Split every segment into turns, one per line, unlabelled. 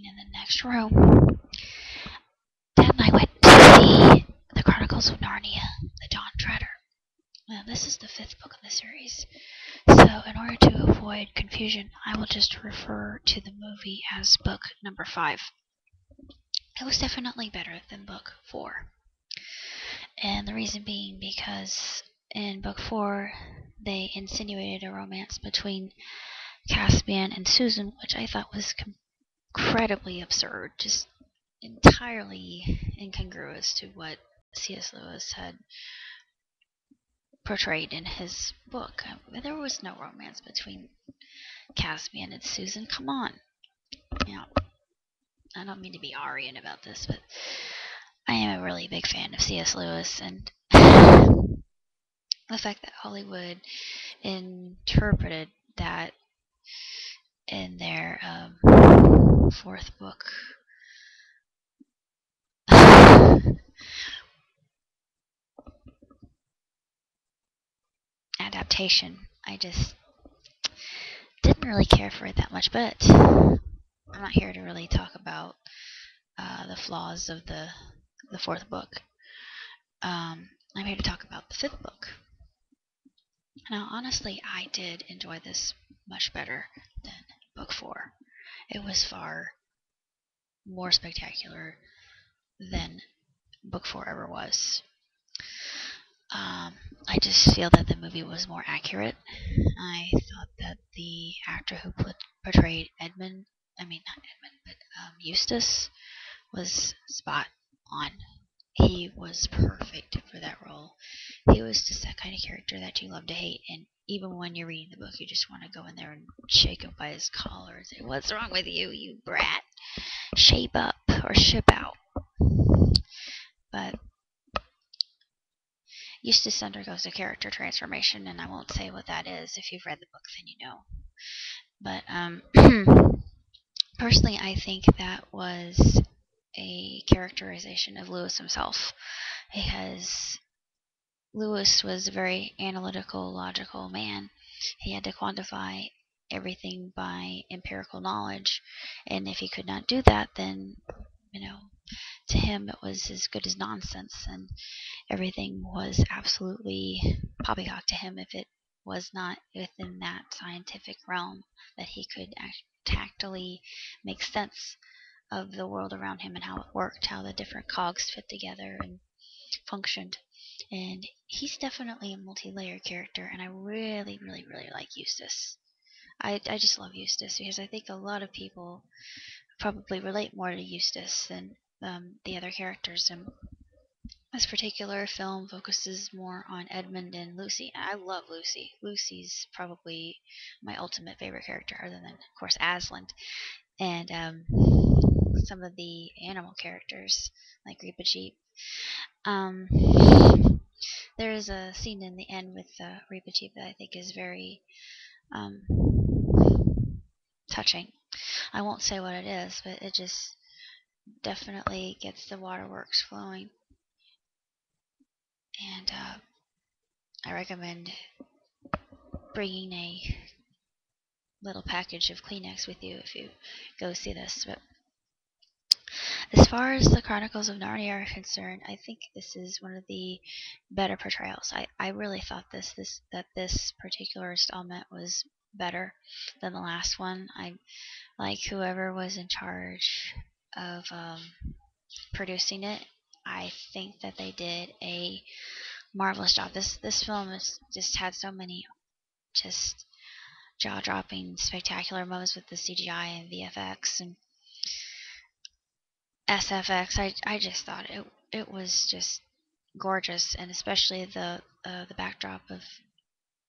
in the next room. Then I went to see the Chronicles of Narnia, the Dawn Treader. Now, this is the 5th book in the series, so in order to avoid confusion, I will just refer to the movie as book number 5. It was definitely better than book 4. And the reason being because in book 4, they insinuated a romance between Caspian and Susan, which I thought was incredibly absurd, just entirely incongruous to what C.S. Lewis had portrayed in his book. There was no romance between Caspian and Susan. Come on. You know, I don't mean to be Aryan about this, but I am a really big fan of C.S. Lewis, and the fact that Hollywood interpreted that in their 4th book adaptation, I just didn't really care for it that much. But I'm not here to really talk about the flaws of the 4th book. I'm here to talk about the 5th book. Now, honestly, I did enjoy this much better than book 4. It was far more spectacular than book 4 ever was. I just feel that the movie was more accurate. I thought that the actor who portrayed Eustace was spot on. He was perfect for that role. He was just that kind of character that you love to hate, and even when you're reading the book, you just want to go in there and shake him by his collar and say, "What's wrong with you, you brat? Shape up or ship out." But Eustace undergoes a character transformation, and I won't say what that is. If you've read the book, then you know. But personally, I think that was a characterization of Lewis himself, because Lewis was a very analytical, logical man. He had to quantify everything by empirical knowledge, and if he could not do that, then, to him it was as good as nonsense, and everything was absolutely poppycock to him if it was not within that scientific realm that he could tactily make sense of the world around him and how it worked, how the different cogs fit together and functioned. And he's definitely a multi-layered character, and I really, really, really like Eustace. I just love Eustace because I think a lot of people probably relate more to Eustace than the other characters. And this particular film focuses more on Edmund and Lucy. I love Lucy. Lucy's probably my ultimate favorite character, other than, of course, Aslan. And some of the animal characters, like Reepicheep. There is a scene in the end with Reepicheep that I think is very touching. I won't say what it is, but it just definitely gets the waterworks flowing. And I recommend bringing a little package of Kleenex with you if you go see this. But as far as the Chronicles of Narnia are concerned, I think this is one of the better portrayals. I really thought that this particular installment was better than the last one. I like whoever was in charge of producing it. I think that they did a marvelous job. This film has just had so many just jaw-dropping, spectacular moments with the CGI and VFX and SFX. I just thought it was just gorgeous, and especially the backdrop of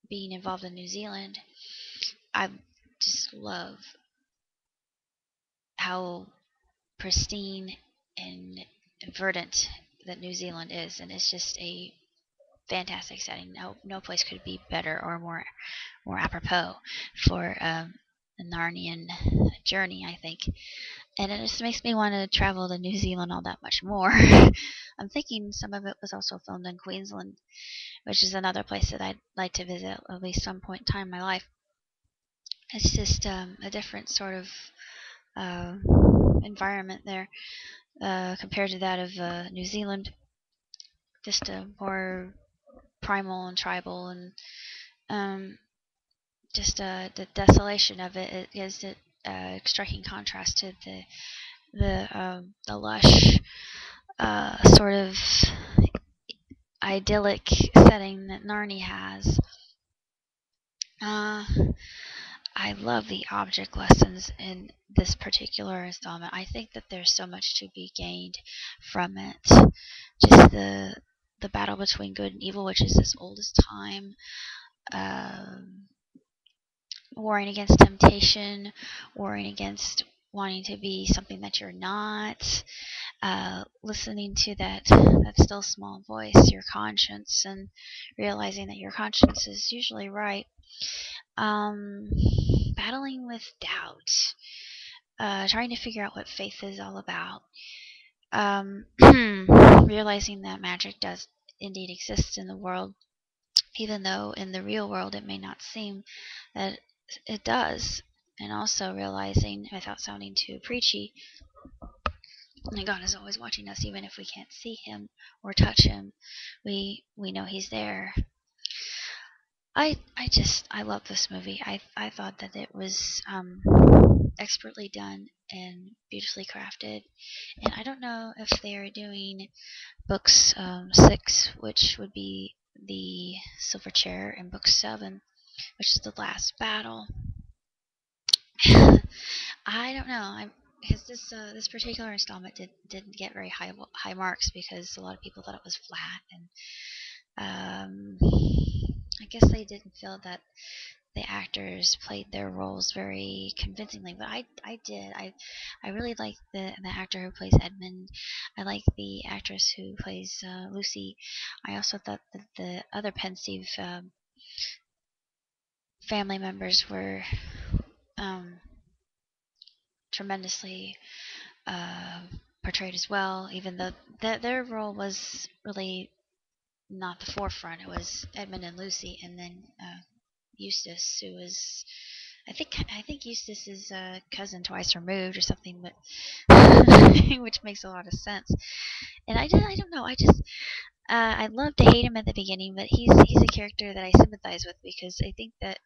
being involved in New Zealand. I just love how pristine and verdant that New Zealand is, and it's just a fantastic setting. No place could be better or more apropos for a Narnian journey, I think. And it just makes me want to travel to New Zealand all that much more. I'm thinking some of it was also filmed in Queensland, which is another place that I'd like to visit at least some point in time in my life. It's just a different sort of environment there compared to that of New Zealand. Just more primal and tribal, and um, just the desolation of it is a striking contrast to the lush sort of idyllic setting that Narnia has. Uh, I love the object lessons in this particular installment. I think that there's so much to be gained from it. Just the battle between good and evil, which is as old as time. Um, Warring against temptation, warring against wanting to be something that you're not. Listening to that still small voice, your conscience, and realizing that your conscience is usually right. Um, Battling with doubt, trying to figure out what faith is all about. Realizing that magic does indeed exist in the world, even though in the real world it may not seem that it does. And also realizing, without sounding too preachy, that God is always watching us, even if we can't see Him or touch Him. We know He's there. I love this movie. I thought that it was expertly done and beautifully crafted. And I don't know if they're doing books 6, which would be the Silver Chair, and book 7, which is the last battle. I don't know. Because this particular installment didn't get very high marks because a lot of people thought it was flat, and I guess they didn't feel that the actors played their roles very convincingly. But I did. I really like the actor who plays Edmund. I like the actress who plays Lucy. I also thought that the other pensive family members were tremendously portrayed as well, even though their role was really not the forefront. It was Edmund and Lucy, and then Eustace, who was I think Eustace is a cousin twice removed or something, but which makes a lot of sense. And I don't know. I love to hate him at the beginning, but he's a character that I sympathize with because I think that,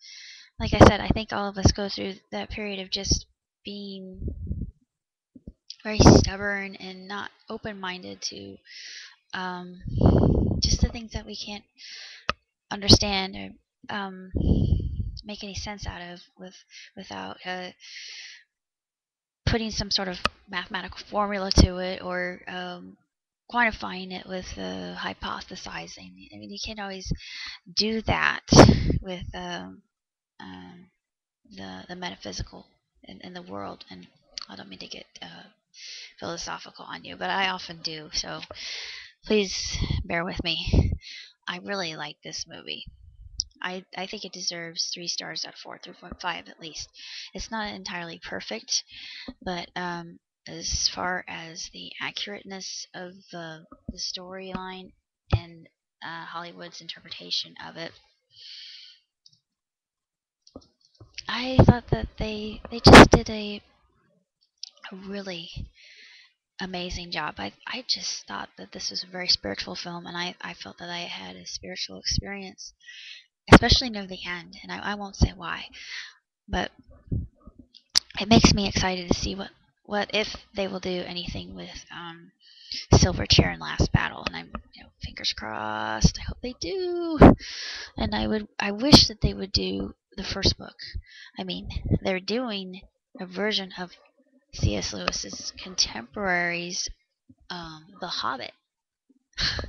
like I said, I think all of us go through that period of just being very stubborn and not open-minded to just the things that we can't understand or make any sense out of without putting some sort of mathematical formula to it, or quantifying it with hypothesizing. I mean, you can't always do that with the metaphysical in the world. And I don't mean to get philosophical on you, but I often do, so please bear with me. I really like this movie. I think it deserves 3 stars out of 4, 3.5 at least. It's not entirely perfect, but as far as the accurateness of the storyline and Hollywood's interpretation of it, I thought that they just did a really amazing job. I just thought that this was a very spiritual film, and I felt that I had a spiritual experience, especially near the end, and I won't say why, but it makes me excited to see what if they will do anything with Silver Chair and Last Battle, and I'm fingers crossed. I hope they do, and I wish that they would do the first book. I mean, they're doing a version of C.S. Lewis's contemporaries, The Hobbit,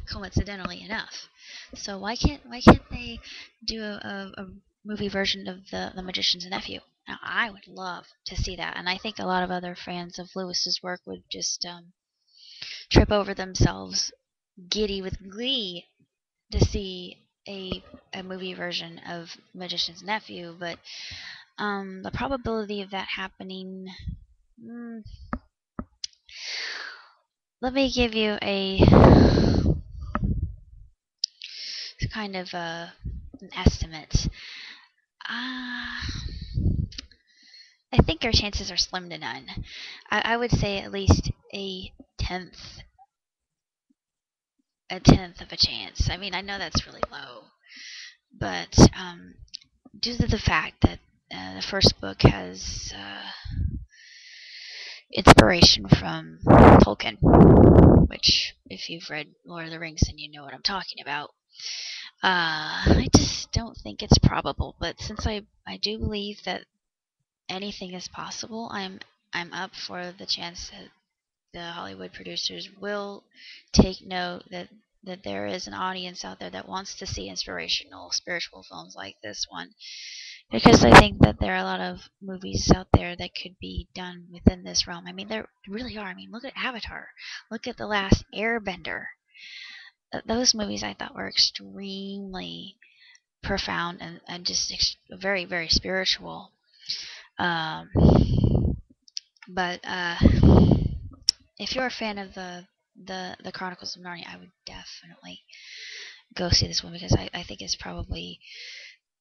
coincidentally enough. So why can't they do a movie version of the Magician's Nephew? Now I would love to see that, and I think a lot of other fans of Lewis's work would just trip over themselves, giddy with glee, to see a movie version of Magician's Nephew. But the probability of that happening, let me give you a kind of an estimate. I think our chances are slim to none. I would say at least tenth, a tenth of a chance. I mean, I know that's really low, but due to the fact that the first book has inspiration from Tolkien, which, if you've read Lord of the Rings, then you know what I'm talking about. I just don't think it's probable, but since I do believe that anything is possible, I'm up for the chance that the Hollywood producers will take note that there is an audience out there that wants to see inspirational, spiritual films like this one. Because I think that there are a lot of movies out there that could be done within this realm. I mean, there really are. I mean, look at Avatar. Look at The Last Airbender. Those movies I thought were extremely profound and just very, very spiritual. Um, but if you're a fan of the Chronicles of Narnia, I would definitely go see this one because I think it's probably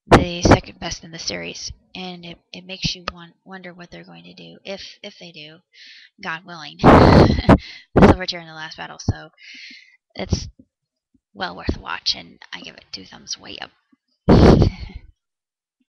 the second best in the series, and it makes you wonder what they're going to do if they do, God willing. The return in the last battle, so it's well worth a watch, and I give it 2 thumbs way up.